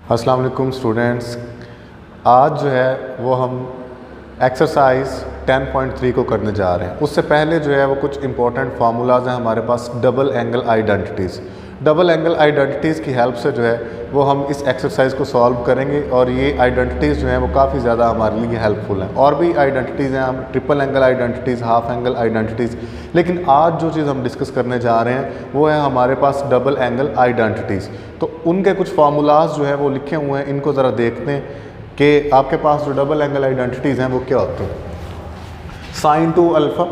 अस्सलाम वालेकुम स्टूडेंट्स। आज जो है वो हम एक्सरसाइज 10.3 को करने जा रहे हैं। उससे पहले जो है वो कुछ इंपॉर्टेंट फार्मूलाज हैं हमारे पास double angle identities. Double angle identities की हेल्प से जो है वो हम इस एक्सरसाइज को सॉल्व करेंगे और ये आइडेंटिटीज़ जो हैं वो काफ़ी ज़्यादा हमारे लिए हेल्पफुल हैं। और भी आइडेंटिटीज़ हैं, हम triple angle identities, half angle identities, लेकिन आज जो चीज़ हम डिस्कस करने जा रहे हैं वो है हमारे पास डबल एंगल आइडेंटिटीज़। तो उनके कुछ फार्मूलाज जो है वो लिखे हुए हैं, इनको ज़रा देखते हैं कि आपके पास जो डबल एंगल आइडेंटिटीज़ हैं वो क्या होती हैं। Sign two alpha,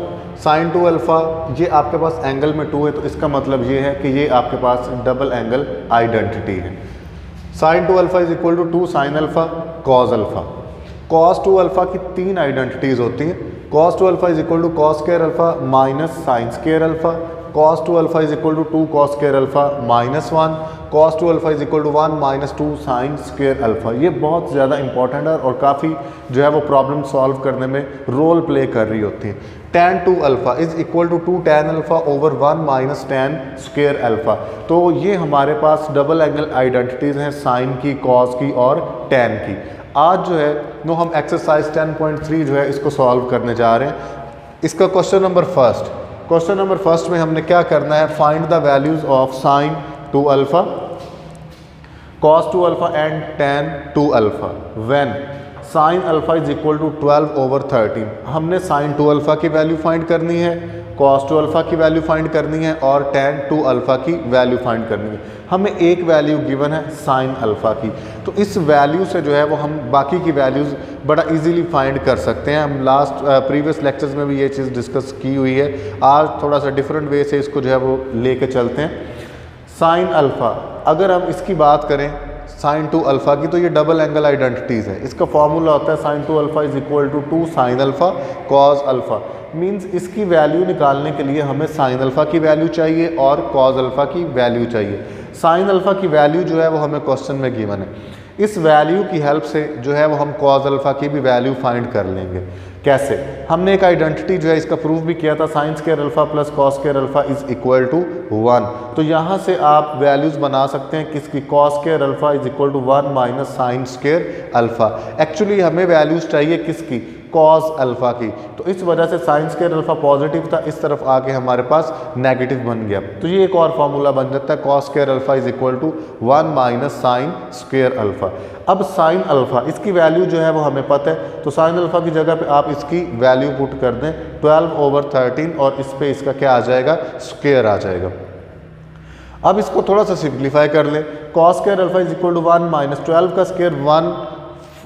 sign two alpha ये आपके पास एंगल में 2 है, तो इसका मतलब ये है कि ये आपके पास डबल एंगल आइडेंटिटी है। Sine two alpha is equal to 2 sine alpha cos alpha. Cos two alpha की 3 आइडेंटिटीज़ होती हैं। Cos two alpha is equal to cos square alpha minus sine square alpha. Cos two alpha is equal to 2 cos square alpha minus 1। Cos two alpha is equal to 1 minus 2 sine square alpha. ये बहुत ज़्यादा important है और काफ़ी जो है वो problem solve करने में रोल प्ले कर रही होती है। tan two alpha is equal to 2 tan alpha over 1 minus tan square alpha. तो ये हमारे पास डबल एंगल आइडेंटिटीज़ हैं, साइन की, कॉस की और tan की। आज जो है वो हम एक्सरसाइज 10.3 जो है इसको सॉल्व करने जा रहे हैं। इसका क्वेश्चन नंबर फर्स्ट में हमने क्या करना है, find the values of sine two alpha, cos two alpha and tan two alpha when sine alpha is equal to 12 over 13। हमने साइन टू अल्फ़ा की वैल्यू फाइंड करनी है, कॉस टू अल्फ़ा की वैल्यू फाइंड करनी है और tan two alpha की value find करनी है। हमें एक वैल्यू गिवन है साइन अल्फ़ा की, तो इस वैल्यू से जो है वो हम बाकी की वैल्यूज़ बड़ा इजीली फाइंड कर सकते हैं। हम प्रीवियस लेक्चर्स में भी ये चीज़ डिस्कस की हुई है। आज थोड़ा सा डिफरेंट वे से इसको जो है वो लेके चलते हैं। साइन अल्फ़ा, अगर हम इसकी बात करें साइन टू अल्फ़ा की, तो ये डबल एंगल आइडेंटिटीज़ है। इसका फॉर्मूला होता है sine two alpha is equal to 2 sine alpha cos alpha. Means इसकी वैल्यू निकालने के लिए हमें साइन अल्फ़ा की वैल्यू चाहिए और कॉस अल्फ़ा की वैल्यू चाहिए। साइन अल्फ़ा की वैल्यू जो है वो हमें क्वेश्चन में गिवन है। इस वैल्यू की हेल्प से जो है वो हम कॉस अल्फ़ा की भी वैल्यू फाइंड कर लेंगे। कैसे? हमने एक आइडेंटिटी जो है इसका प्रूफ भी किया था, sine square alpha plus cos square alpha is equal to 1। तो यहाँ से आप वैल्यूज़ बना सकते हैं किसकी, cos square alpha is equal to 1 minus sine square alpha. Actually हमें वैल्यूज़ चाहिए किसकी, कॉस अल्फ़ा की। तो इस वजह से साइन स्क्वायर अल्फ़ा पॉजिटिव था, इस तरफ आके हमारे पास नेगेटिव बन गया। तो ये एक और फार्मूला बन जाता है, cos square alpha is equal to 1 minus sine square alpha. अब साइन अल्फ़ा इसकी वैल्यू जो है वो हमें पता है, तो साइन अल्फ़ा की जगह पे आप इसकी वैल्यू पुट कर दें 12 ओवर 13 और इस पे इसका क्या आ जाएगा, स्क्वायर आ जाएगा। अब इसको थोड़ा सा सिंप्लीफाई कर लें। Cos square alpha is equal to 1 minus 12 का स्क्वायर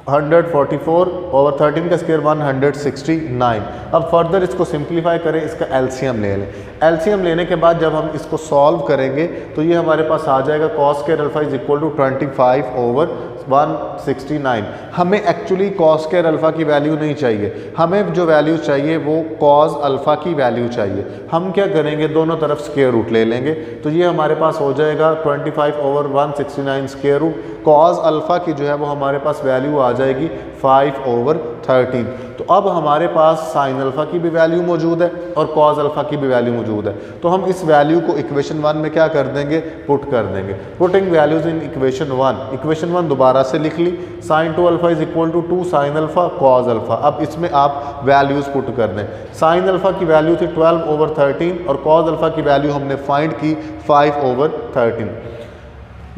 144 ओवर 13 का स्क्वायर 169। अब फर्दर इसको सिंप्लीफाई करें, इसका एलसीएम ले लें। एलसीएम लेने के बाद जब हम इसको सॉल्व करेंगे तो ये हमारे पास आ जाएगा cos square alpha is equal to 25 over 169। हमें एक्चुअली कॉस स्क्वायर अल्फ़ा की वैल्यू नहीं चाहिए, हमें जो वैल्यू चाहिए वो कॉस अल्फ़ा की वैल्यू चाहिए। हम क्या करेंगे, दोनों तरफ स्क्वायर रूट ले लेंगे, तो ये हमारे पास हो जाएगा 25 over 169 square root. Cos alpha की जो है वो हमारे पास वैल्यू आ जाएगी 5 ओवर 13। तो अब हमारे पास साइन अल्फ़ा की भी वैल्यू मौजूद है और कॉस अल्फ़ा की भी वैल्यू मौजूद है। तो हम इस वैल्यू को इक्वेशन 1 में क्या कर देंगे, पुट कर देंगे। Putting values in equation 1, equation 1 दोबारा से लिख ली, sine two alpha is equal to 2 sine alpha cos alpha. अब इसमें आप वैल्यूज़ पुट कर दें। साइन अल्फ़ा की वैल्यू थी 12 ओवर 13 और कॉस अल्फ़ा की वैल्यू हमने फाइंड की 5 ओवर 13।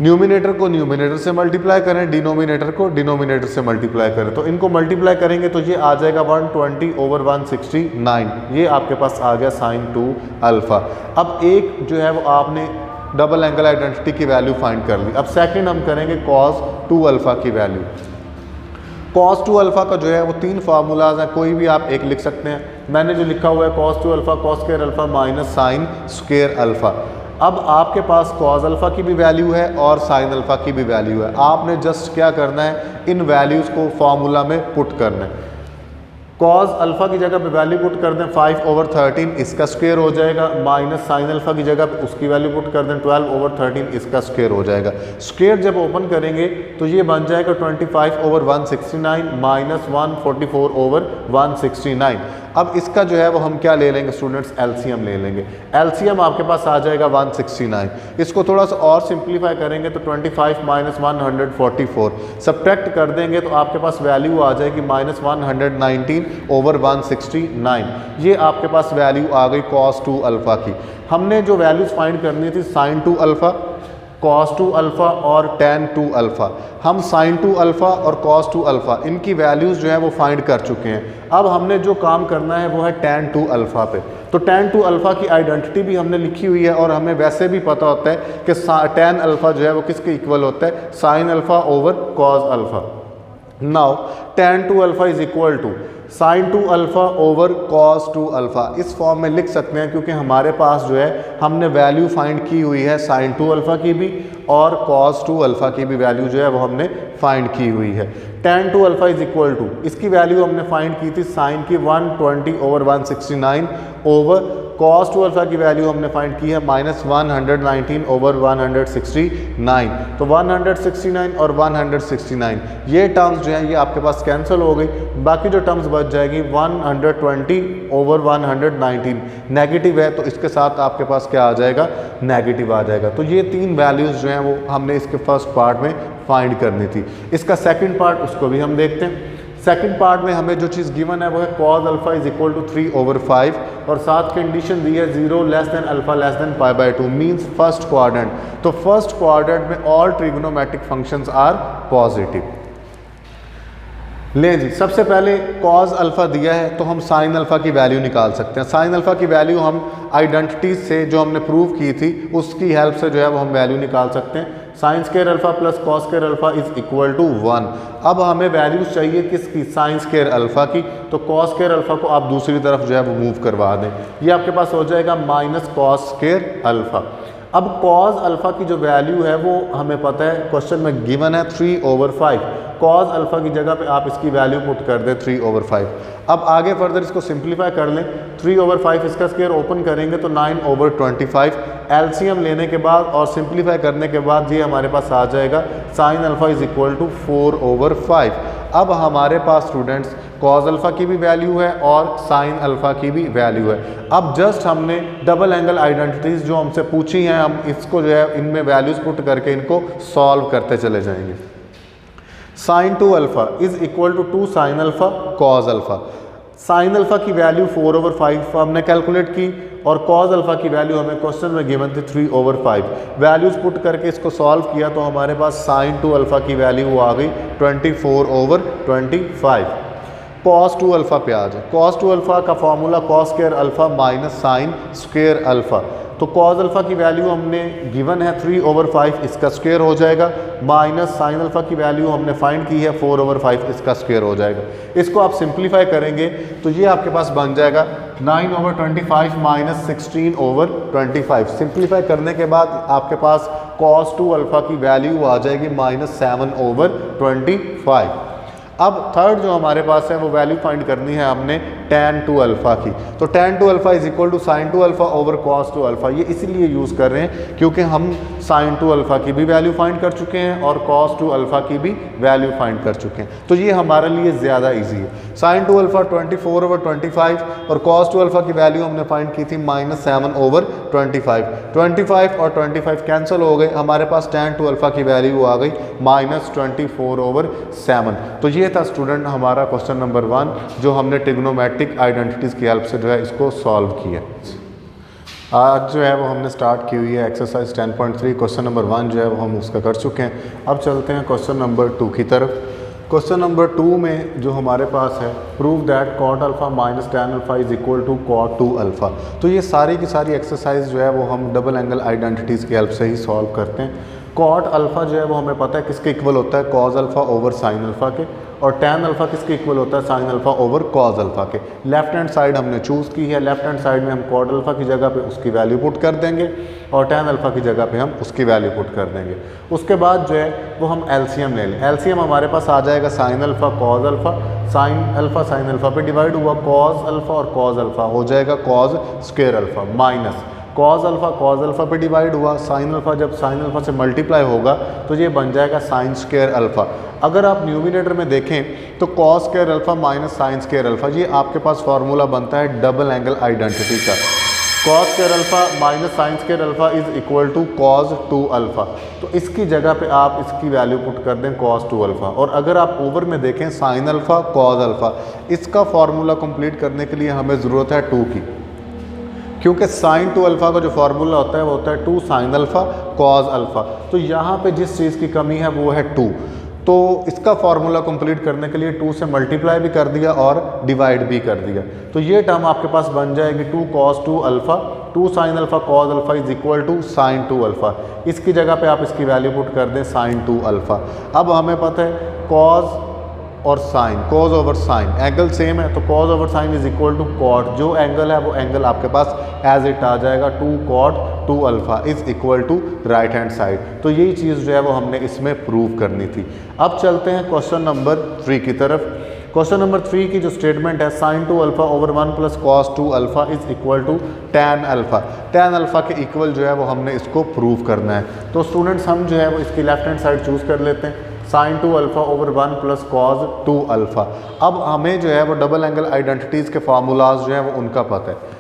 न्यूमिनेटर को न्यूमिनेटर से मल्टीप्लाई करें, डिनोमिनेटर को डिनोमिनेटर से मल्टीप्लाई करें, तो इनको मल्टीप्लाई करेंगे तो ये आ जाएगा 120 ओवर 169। ये आपके पास आ गया साइन टू अल्फ़ा। अब एक जो है वो आपने डबल एंगल आइडेंटिटी की वैल्यू फाइंड कर ली। अब सेकंड हम करेंगे कॉस टू अल्फ़ा की वैल्यू। कॉस टू अल्फ़ा का जो है वो 3 फार्मूलाज हैं, कोई भी आप एक लिख सकते हैं। मैंने जो लिखा हुआ है cos two alpha cos square alpha minus sine square alpha. अब आपके पास कॉस अल्फ़ा की भी वैल्यू है और साइन अल्फ़ा की भी वैल्यू है। आपने जस्ट क्या करना है, इन वैल्यूज़ को फार्मूला में पुट करना है। कॉज अल्फ़ा की जगह पे वैल्यू पुट कर दें 5/13 इसका स्क्वायर हो जाएगा, माइनस साइन अल्फ़ा की जगह पे उसकी वैल्यू पुट कर दें 12/13 इसका स्क्वायर हो जाएगा। स्क्वायर जब ओपन करेंगे तो ये बन जाएगा 25/169 माइनस 144/169। अब इसका जो है वो हम क्या ले लेंगे स्टूडेंट्स, एलसीएम ले लेंगे। एलसीएम आपके पास आ जाएगा 169। इसको थोड़ा सा और सिंप्लीफाई करेंगे तो 25 माइनस 144 सब्ट्रैक्ट कर देंगे तो आपके पास वैल्यू आ जाएगी माइनस 119/169। ये आपके पास वैल्यू आ गई cos 2 अल्फ़ा की। हमने जो वैल्यूज़ फाइंड करनी थी sin 2 अल्फ़ा, cos 2 अल्फ़ा और tan 2 अल्फ़ा, हम sin 2 अल्फ़ा और cos 2 अल्फ़ा इनकी वैल्यूज़ जो है वो फाइंड कर चुके हैं। अब हमने जो काम करना है वो है tan 2 अल्फ़ा पे। तो tan 2 अल्फ़ा की आइडेंटिटी भी हमने लिखी हुई है और हमें वैसे भी पता होता है कि tan अल्फ़ा जो है वो किसके इक्वल होता है, sin alpha over cos alpha. Now tan 2 alpha is equal to sin 2 alpha over cos 2 alpha. इस फॉर्म में लिख सकते हैं क्योंकि हमारे पास जो है हमने वैल्यू फाइंड की हुई है sin 2 अल्फ़ा की भी और cos 2 अल्फ़ा की भी वैल्यू जो है वो हमने फाइंड की हुई है। tan 2 alpha is equal to, इसकी वैल्यू हमने फाइंड की थी sin की 120/169 ओवर cos 2 अल्फ़ा की वैल्यू हमने फाइंड की है माइनस 119/169। तो 169 और 169 ये टर्म्स जो हैं ये आपके पास कैंसिल हो गई, बाकी जो टर्म्स बच जाएगी 120/119 नेगेटिव है तो इसके साथ आपके पास क्या आ जाएगा, नेगेटिव आ जाएगा। तो ये तीन वैल्यूज़ जो हैं वो हमने इसके फर्स्ट पार्ट में फाइंड करनी थी। इसका सेकंड पार्ट उसको भी हम देखते हैं। सेकंड पार्ट में हमें जो चीज़ गिवन है वो है cos alpha is equal to 3/5 और साथ कंडीशन दी है 0 less than alpha less than π/2 means first quadrant. तो फर्स्ट क्वाड्रेंट में all trigonometric functions are positive. लें जी, सबसे पहले cos अल्फ़ा दिया है तो हम sin अल्फ़ा की वैल्यू निकाल सकते हैं। sin अल्फ़ा की वैल्यू हम आइडेंटिटीज से जो हमने प्रूव की थी उसकी हेल्प से जो है वो हम वैल्यू निकाल सकते हैं। sin square alpha plus cos square alpha is equal to 1। अब हमें वैल्यूज चाहिए किसकी, sin स्क्वायर अल्फ़ा की। तो cos स्क्वायर अल्फ़ा को आप दूसरी तरफ जो है वो मूव करवा दें, ये आपके पास हो जाएगा माइनस cos स्क्वायर अल्फ़ा। अब cos अल्फ़ा की जो वैल्यू है वो हमें पता है, क्वेश्चन में गिवन है 3/5। cos अल्फ़ा की जगह पे आप इसकी वैल्यू पुट कर दें 3/5। अब आगे फर्दर इसको सिंप्लीफाई कर लें, 3/5 इसका स्क्वायर ओपन करेंगे तो 9/25। एलसीएम लेने के बाद और सिंप्लीफाई करने के बाद ये हमारे पास आ जाएगा sin alpha is equal to 4/5। अब हमारे पास स्टूडेंट्स cos अल्फ़ा की भी वैल्यू है और sin अल्फ़ा की भी वैल्यू है। अब जस्ट हमने डबल एंगल आइडेंटिटीज़ जो हमसे पूछी हैं हम इसको जो है इनमें वैल्यूज़ पुट करके इनको सॉल्व करते चले जाएंगे। sin 2 alpha is equal to 2 sin alpha cos alpha. sin alpha की वैल्यू 4/5 हमने कैलकुलेट की और cos अल्फ़ा की वैल्यू हमें क्वेश्चन में गिवन थी 3/5। वैल्यूज़ पुट करके इसको सॉल्व किया तो हमारे पास sin 2 अल्फ़ा की वैल्यू आ गई 24/25। cos 2 अल्फ़ा पे आ जाए, cos 2 अल्फ़ा का formula cos square alpha minus sin square alpha. तो cos अल्फ़ा की वैल्यू हमने गिवन है 3/5 इसका स्क्वायर हो जाएगा, माइनस sin अल्फ़ा की वैल्यू हमने फाइंड की है 4/5 इसका स्क्वायर हो जाएगा। इसको आप सिंप्लीफाई करेंगे तो ये आपके पास बन जाएगा 9/25 माइनस 16/25। सिंप्लीफाई करने के बाद आपके पास cos 2 अल्फ़ा की वैल्यू आ जाएगी माइनस 7/25। अब थर्ड जो हमारे पास है वो वैल्यू फाइंड करनी है हमने tan 2 अल्फ़ा की। तो tan 2 alpha is equal to sin 2 alpha over cos 2 alpha. ये इसीलिए यूज़ कर रहे हैं क्योंकि हम sin 2 अल्फ़ा की भी वैल्यू फाइंड कर चुके हैं और cos 2 अल्फ़ा की भी वैल्यू फाइंड कर चुके हैं। तो ये हमारे लिए ज़्यादा ईजी है। sin 2 अल्फ़ा 24/25 और cos 2 अल्फ़ा की वैल्यू हमने फाइंड की थी माइनस 7/25। 25 और 25 कैंसिल हो गए, हमारे पास tan 2 अल्फ़ा की वैल्यू आ गई माइनस 24/7। तो ये था स्टूडेंट हमारा क्वेश्चन नंबर 1 जो हमने ट्रिग्नोमेट्रिक आइडेंटिटीज़ की हेल्प से जो है इसको सॉल्व किया। आज जो है वो हमने स्टार्ट की हुई है एक्सरसाइज 10.3। क्वेश्चन नंबर 1 जो है वो हम उसका कर चुके हैं। अब चलते हैं क्वेश्चन नंबर 2 की तरफ। क्वेश्चन नंबर 2 में जो हमारे पास है prove that cot alpha minus tan alpha is equal to cot 2 alpha. तो ये सारी की सारी एक्सरसाइज जो है वो हम डबल एंगल आइडेंटिटीज़ की हेल्प से ही सॉल्व करते हैं। कॉट अल्फ़ा जो है वो हमें पता है किसके इक्वल होता है, cos alpha over sine alpha के, और टैन अल्फ़ा किसके इक्वल होता है, sine alpha over cos alpha के। लेफ्ट हैंड साइड हमने चूज़ की है, लेफ्ट हैंड साइड में हम कॉट अल्फ़ा की जगह पे उसकी वैल्यू पुट कर देंगे और टैन अल्फ़ा की जगह पे हम उसकी वैल्यू पुट कर देंगे। उसके बाद जो है वो हम एलसीएम ले लें। एलसीएम हमारे पास आ जाएगा sine alpha cos alpha, sine alpha पे डिवाइड हुआ कॉज अल्फ़ा और कॉज अल्फ़ा हो जाएगा cause square alpha, minus cos alpha पे डिवाइड हुआ साइन अल्फ़ा, जब साइन अल्फ़ा से मल्टीप्लाई होगा तो ये बन जाएगा साइन स्क्वायर अल्फ़ा। अगर आप न्यूमिनेटर में देखें तो cos square alpha minus sine square alpha, ये आपके पास फार्मूला बनता है डबल एंगल आइडेंटिटी का। Cos square alpha minus sine square alpha is equal to cos 2 alpha. तो इसकी जगह पे आप इसकी वैल्यू पुट कर दें कॉस 2 अल्फ़ा। और अगर आप ओवर में देखें साइन अल्फ़ा कॉस अल्फ़ा, इसका फार्मूला कंप्लीट करने के लिए हमें ज़रूरत है 2 की, क्योंकि साइन 2 अल्फ़ा का जो फार्मूला होता है वो होता है 2 साइन अल्फ़ा कॉज अल्फ़ा। तो यहाँ पे जिस चीज़ की कमी है वो है 2, तो इसका फार्मूला कंप्लीट करने के लिए 2 से मल्टीप्लाई भी कर दिया और डिवाइड भी कर दिया। तो ये टर्म आपके पास बन जाएगी 2 cos 2 alpha, 2 sine alpha cos alpha is equal to sine 2 alpha. इसकी जगह पे आप इसकी वैल्यू पुट कर दें साइन 2 अल्फ़ा। अब हमें पता है कॉज और sine, cos over sine angle same है, तो cos over sine is equal to cot, जो एंगल है वो एंगल आपके पास एज इट आ जाएगा 2 cot 2 alpha is equal to right hand side. तो यही चीज़ जो है वो हमने इसमें प्रूव करनी थी। अब चलते हैं क्वेश्चन नंबर 3 की तरफ। क्वेश्चन नंबर 3 की जो स्टेटमेंट है sine 2 alpha over 1 plus cos 2 alpha is equal to tan alpha. Tan alpha के इक्वल जो है वो हमने इसको प्रूव करना है। तो स्टूडेंट्स हम जो है वो इसकी लेफ्ट हैंड साइड चूज़ कर लेते हैं, sine 2 alpha over 1 plus cos 2 alpha. अब हमें जो है वो डबल एंगल आइडेंटिटीज़ के फार्मूलाज जो है वो उनका पता है।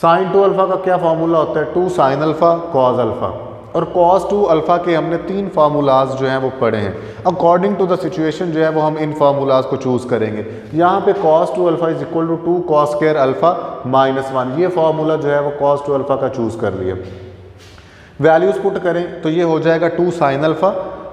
साइन 2 अल्फ़ा का क्या फार्मूला होता है, 2 साइन अल्फ़ा कॉज अल्फ़ा, और कॉस 2 अल्फ़ा के हमने 3 फार्मूलाज जो हैं वो पढ़े हैं। अकॉर्डिंग टू द सिचुएशन जो है वो हम इन फार्मूलाज को चूज़ करेंगे। यहाँ पे cos 2 alpha is equal to 2 cos square alpha minus 1, ये फार्मूला जो है वो कॉस 2 अल्फ़ा का चूज़ कर लिया। वैल्यूज़ पुट करें तो ये हो जाएगा 2 sine alpha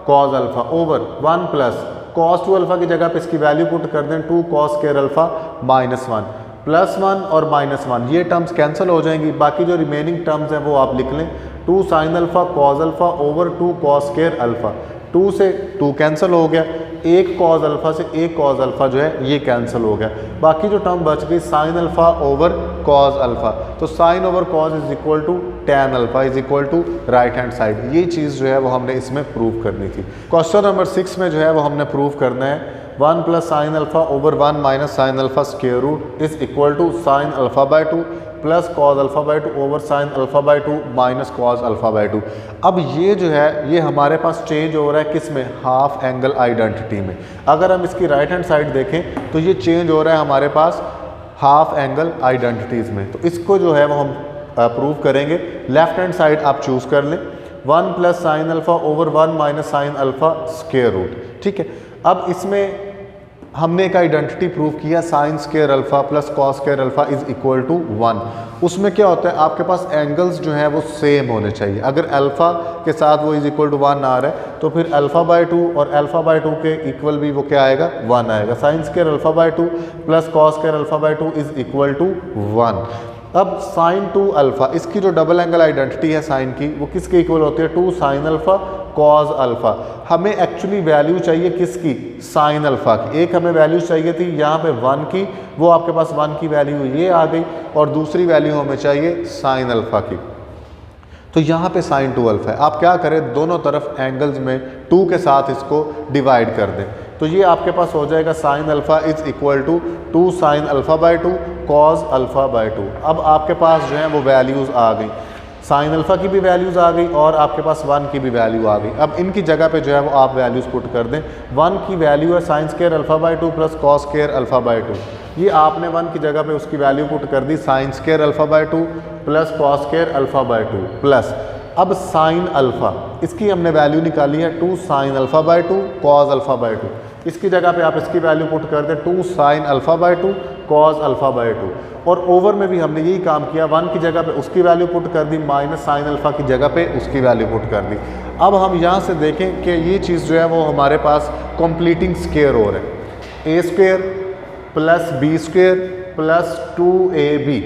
cos alpha over 1 plus cos 2 alpha की जगह पे इसकी वैल्यू पुट कर दें 2 cos square alpha minus 1, plus 1 और माइनस 1 ये टर्म्स कैंसिल हो जाएंगी। बाकी जो रिमेनिंग टर्म्स हैं वो आप लिख लें 2 sine alpha cos alpha over 2 cos square alpha. 2 से 2 कैंसिल हो गया, एक कॉज अल्फ़ा से एक कॉज अल्फ़ा जो है ये कैंसिल हो गया। बाकी जो टर्म बच गई sine alpha over cos alpha, तो sine over cos is equal to tan alpha is equal to right hand side. ये चीज़ जो है वो हमने इसमें प्रूव करनी थी। क्वेश्चन नंबर 6 में जो है वो हमने प्रूव करना है 1 plus sine alpha over 1 minus sine alpha square root is equal to sine alpha by 2 plus cos alpha by 2 over sine alpha by 2 minus cos alpha by 2। अब ये जो है ये हमारे पास चेंज हो रहा है किस में, हाफ एंगल आइडेंटिटी में। अगर हम इसकी राइट हैंड साइड देखें तो ये चेंज हो रहा है हमारे पास हाफ एंगल आइडेंटिटीज़ में। तो इसको जो है वो हम प्रूव करेंगे। लेफ्ट हैंड साइड आप चूज़ कर लें 1 plus sine alpha over 1 minus sine alpha square root, ठीक है। अब इसमें हमने एक आइडेंटिटी प्रूव किया sine square alpha plus cos square alpha is equal to 1। उसमें क्या होता है आपके पास एंगल्स जो है वो सेम होने चाहिए। अगर अल्फ़ा के साथ वो इज इक्वल टू 1 आ रहा है तो फिर अल्फ़ा बाय 2 और अल्फ़ा बाय 2 के इक्वल भी वो क्या आएगा, 1 आएगा। Sine square alpha by 2 plus cos square alpha by 2 is equal to 1। अब साइन 2 अल्फ़ा इसकी जो डबल एंगल आइडेंटिटी है साइन की वो किसके इक्वल होती है, 2 साइन अल्फ़ा कॉज अल्फ़ा। हमें एक्चुअली वैल्यू चाहिए किसकी, साइन अल्फ़ा की। एक हमें वैल्यू चाहिए थी यहाँ पे 1 की, वो आपके पास 1 की वैल्यू ये आ गई, और दूसरी वैल्यू हमें चाहिए साइन अल्फ़ा की। तो यहाँ पे साइन 2 अल्फ़ा है। आप क्या करें, दोनों तरफ एंगल्स में 2 के साथ इसको डिवाइड कर दें। तो ये आपके पास हो जाएगा sine alpha is equal to 2 sine alpha by 2 cos alpha by 2। अब आपके पास जो है वो वैल्यूज़ आ गई, साइन अल्फ़ा की भी वैल्यूज़ आ गई और आपके पास 1 की भी वैल्यू आ गई। अब इनकी जगह पे जो है वो आप वैल्यूज़ पुट कर दें। 1 की वैल्यू है sign square alpha by 2 plus cos square alpha by 2। ये आपने 1 की जगह पे उसकी वैल्यू पुट कर दी sine square alpha by 2 plus cos square alpha by 2 plus अब साइन अल्फ़ा इसकी हमने वैल्यू निकाली है 2 sine alpha by 2 cos alpha by 2। इसकी जगह पे आप इसकी वैल्यू पुट कर दें 2 sine alpha by 2 cos alpha by 2। और ओवर में भी हमने यही काम किया, 1 की जगह पे उसकी वैल्यू पुट कर दी माइनस साइन अल्फ़ा की जगह पे उसकी वैल्यू पुट कर दी। अब हम यहाँ से देखें कि ये चीज़ जो है वो हमारे पास कंप्लीटिंग स्क्वायर हो रहा है, a square plus b square plus 2ab।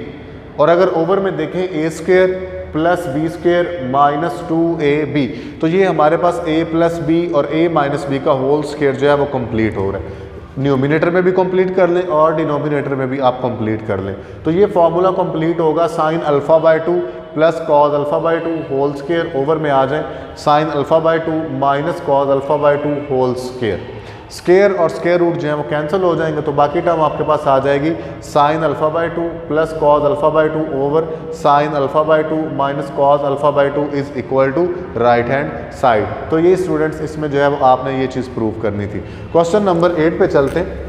और अगर ओवर में देखें a square plus b square minus 2ab। तो ये हमारे पास a प्लस बी और a माइनस बी का होल स्क्वेयर जो है वो कंप्लीट हो रहा है। न्यूमिनेटर में भी कंप्लीट कर लें और डिनोमिनेटर में भी आप कंप्लीट कर लें। तो ये फॉर्मूला कंप्लीट होगा sine alpha by 2 plus cos alpha by 2 whole square over में आ जाए sine alpha by 2 minus cos alpha by 2 whole square. Square और स्क्वेयर रूट जो है वो कैंसिल हो जाएंगे, तो बाकी टर्म आपके पास आ जाएगी sine alpha by 2 plus cos alpha by 2 over sine alpha by 2 minus cos alpha by 2 is equal to right hand side. तो ये स्टूडेंट्स इसमें जो है वो आपने ये चीज़ प्रूव करनी थी। क्वेश्चन नंबर 8 पे चलते हैं।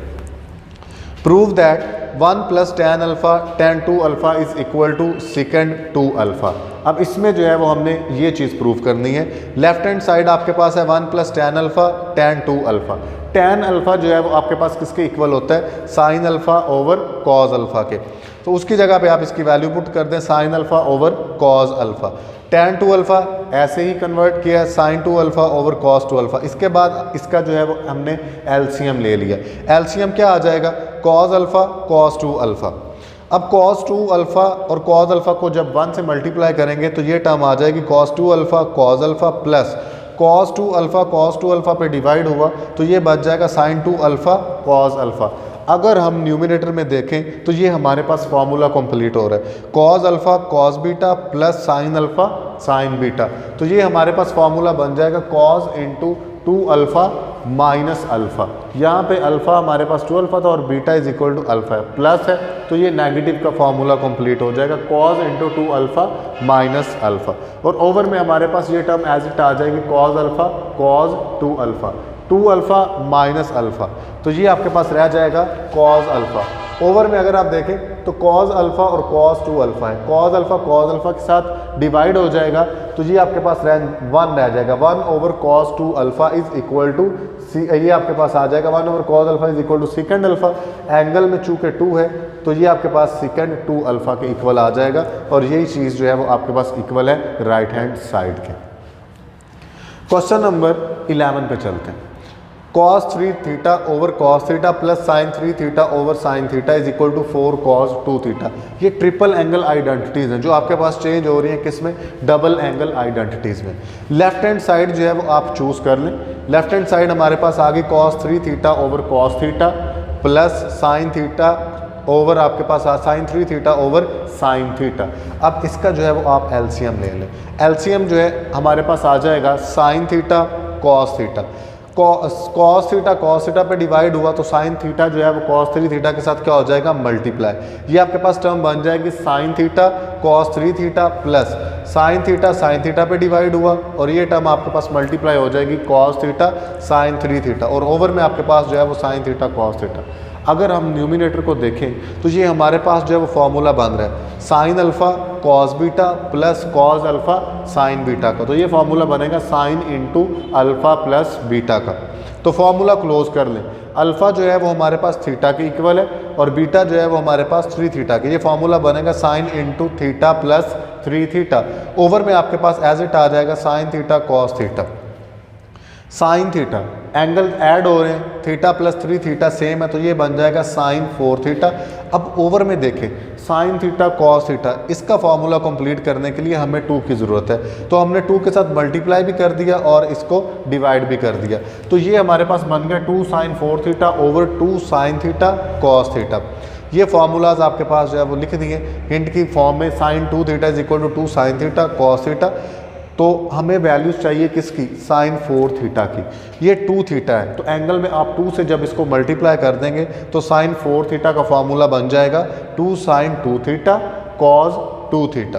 Prove that 1 plus tan alpha tan 2 alpha is equal to second 2 alpha. अब इसमें जो है वो हमने ये चीज़ प्रूव करनी है। लेफ्ट हैंड साइड आपके पास है 1 plus tan alpha tan 2 alpha. Tan alpha जो है वो आपके पास किसके इक्वल होता है, sign alpha over cos alpha के। तो उसकी जगह पे आप इसकी वैल्यू पुट कर दें sine alpha over cos alpha. Tan 2 alpha ऐसे ही कन्वर्ट किया sine 2 alpha over cos 2 alpha. इसके बाद इसका जो है वो हमने एलसीएम ले लिया। एलसीएम क्या आ जाएगा, कॉज अल्फा कॉस 2 अल्फा। अब cos 2 अल्फा और cos अल्फा को जब 1 से मल्टीप्लाई करेंगे तो ये टर्म आ जाएगी cos 2 alpha cos alpha plus cos 2 alpha cos 2 alpha पे डिवाइड हुआ तो ये बच जाएगा sin 2 अल्फा cos अल्फा। अगर हम न्यूमिनेटर में देखें तो ये हमारे पास फॉर्मूला कंप्लीट हो रहा है cos alpha cos beta plus sin alpha sin beta. तो ये हमारे पास फॉर्मूला बन जाएगा cos into 2 alpha minus alpha. यहाँ पे अल्फा हमारे पास 2 अल्फा था और beta is equal to alpha है, प्लस है तो ये नेगेटिव का फॉर्मूला कंप्लीट हो जाएगा cos into 2 alpha minus alpha. और ओवर में हमारे पास ये टर्म एज इट आ जाएगी cos alpha cos 2 alpha 2 alpha minus alpha. तो ये आपके पास रह जाएगा cos अल्फा। ओवर में अगर आप देखें तो cos अल्फा और cos 2 अल्फा है, cos अल्फा के साथ डिवाइड हो जाएगा तो ये आपके पास 1 रह जाएगा। 1 over cos 2 alpha is equal to ये आपके पास आ जाएगा 1 over cos alpha is equal to second alpha. Angle में चूंकि 2 है तो ये आपके पास सेकेंड 2 अल्फा के इक्वल आ जाएगा और यही चीज़ जो है वो आपके पास इक्वल है राइट हैंड साइड के। क्वेश्चन नंबर 11 पे चलते हैं। cos 3 theta over cos theta plus sin 3 theta over sin theta is equal to 4 cos 2 theta. ये ट्रिपल एंगल आइडेंटिटीज़ हैं जो आपके पास चेंज हो रही हैं किसमें, डबल एंगल आइडेंटिटीज़ में। लेफ्ट हैंड साइड जो है वो आप चूज़ कर लें। लेफ्ट हैंड साइड हमारे पास आ गई cos 3 theta over cos theta plus sin theta over आपके पास sin 3 theta over sin theta. अब इसका जो है वो आप एलसीएम ले लें। एलसीएम जो है हमारे पास आ जाएगा sin theta cos theta. cos theta पे डिवाइड हुआ तो sin थीटा जो है वो cos 3 थीटा के साथ क्या हो जाएगा, मल्टीप्लाई। ये आपके पास टर्म बन जाएगी sin theta cos 3 theta plus sin theta पे डिवाइड हुआ और ये टर्म आपके पास मल्टीप्लाई हो जाएगी cos थीटा sin 3 थीटा और ओवर में आपके पास जो है वो sin थीटा cos थीटा। अगर हम न्यूमिनेटर को देखें तो ये हमारे पास जो है वो फॉर्मूला बन रहा है sine alpha cos beta plus cos alpha sign beta का। तो ये फॉर्मूला बनेगा sine into alpha plus beta का। तो फॉर्मूला क्लोज कर लें। अल्फा जो है वो हमारे पास थीटा के इक्वल है और बीटा जो है वो हमारे पास 3 थीटा के। ये फॉर्मूला बनेगा sine into theta plus 3 theta. Over में आपके पास एज इट आ जाएगा sign theta cos theta. Sine theta angle add हो रहे हैं, थीटा प्लस 3 थीटा सेम है तो ये बन जाएगा साइन 4 थीटा। अब ओवर में देखें साइन थीटा कॉस थीटा, इसका फॉर्मूला कंप्लीट करने के लिए हमें 2 की ज़रूरत है तो हमने 2 के साथ मल्टीप्लाई भी कर दिया और इसको डिवाइड भी कर दिया। तो ये हमारे पास बन गया 2 sine 4 theta over 2 sine theta cos theta. ये फार्मूलाज आपके पास जो है वो लिख दिए हिंट की फॉर्म में sine 2 theta is equal to 2 sine theta cos theta. तो हमें वैल्यूज चाहिए किसकी, साइन 4 थीटा की। ये 2 थीटा है तो एंगल में आप 2 से जब इसको मल्टीप्लाई कर देंगे तो साइन 4 थीटा का फॉर्मूला बन जाएगा 2 साइन 2 थीटा कॉस 2 थीटा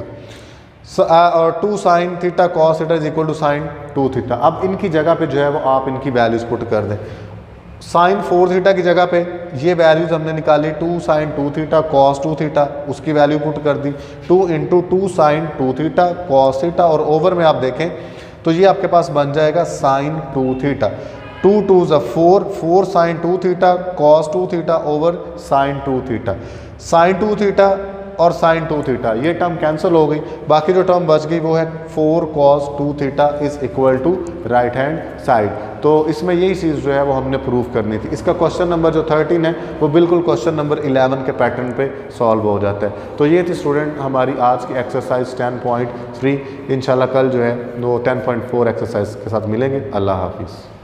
और 2 sine theta cos theta is equal to sine 2 theta. अब इनकी जगह पे जो है वो आप इनकी वैल्यूज पुट कर दें। साइन 4 थीटा की जगह पे ये वैल्यूज हमने निकाली 2 साइन 2 थीटा कॉस 2 थीटा, उसकी वैल्यू पुट कर दी 2 into 2 sine 2 theta cos theta और ओवर में आप देखें तो ये आपके पास बन जाएगा sine 2 theta. 2 2 4 4 sine 2 theta cos 2 theta over sine 2 theta. Sine 2 theta और साइन 2 थीटा ये टर्म कैंसिल हो गई, बाकी जो टर्म बच गई वो है 4 cos 2 theta is equal to right hand side. तो इसमें यही चीज़ जो है वो हमने प्रूव करनी थी। इसका क्वेश्चन नंबर जो 13 है वो बिल्कुल क्वेश्चन नंबर 11 के पैटर्न पे सॉल्व हो जाता है। तो ये थी स्टूडेंट हमारी आज की एक्सरसाइज 10.3। इंशाल्लाह कल जो है वो 10.4 एक्सरसाइज के साथ मिलेंगे। अल्लाह हाफिज़।